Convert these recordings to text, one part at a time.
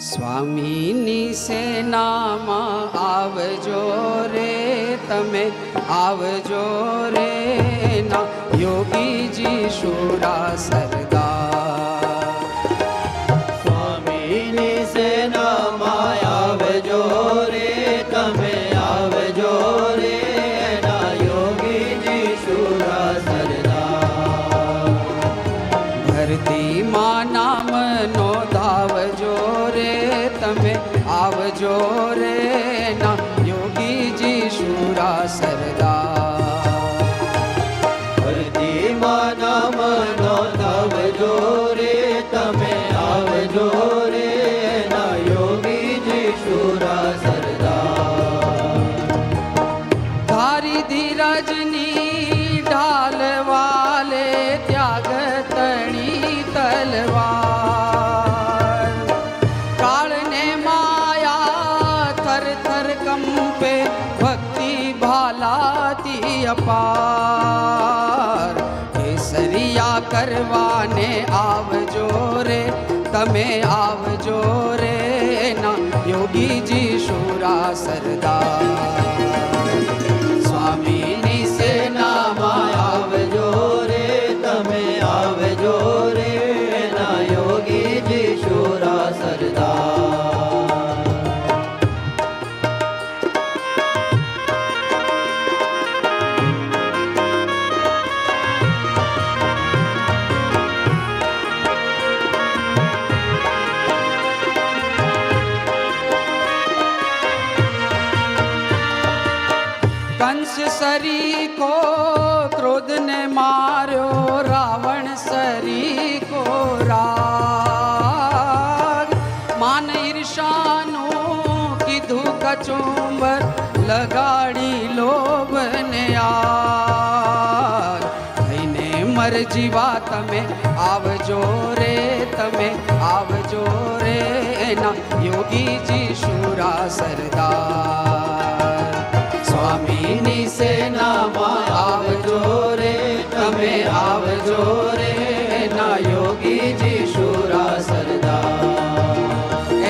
સ્વામીની સેનામાં આવજો રે તમે, આવજો રે ના યોગીજી શુરા સરદાર. સ્વામીની સેનામાં આવજો રે તમે, આવજો રે ના યોગીજી શુરા સરદાર. ભરતીમાં નામ નોંધાવજો રે તમે, આવજો રે ના યોગીજી શુરા સરદાર. ભરતીમાં નામ નોંધાવજો રે તમે, આવજો રે ના યોગીજી શુરા સરદાર. ધારી ધીરજની ઢાલ વાલે ત્યાગ તણી તલવાર. કાળને માયા થર થર કંપે, ભક્તિ ભાલાતી અપાર. કેસરિયા કરવાને આવજો રે તમે, આવજો રે ના યોગીજી શુરા સરદાર. સ્વામીની સેનામાં આવજો રે તમે, આવજો રે ના યોગીજી શુરા સરદાર. કંસ સરી કો ક્રોધ ને માર્યો, રાવણ સરી કો રાગ. માન ઈર્ષાનું કીધું કચુંબર, લગાડી લોભ ને આગ. થઈને મરજીવા તમે, આવજો રે તમે, આવજો રે ના યોગીજી શુરા સરદાર. સ્વામીની સેનામાં આવજો રે તમે, આવજો રે ના યોગીજી શુરા સરદાર.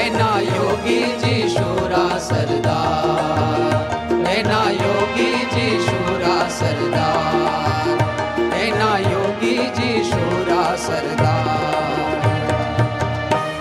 એના યોગીજી શુરા સરદાર.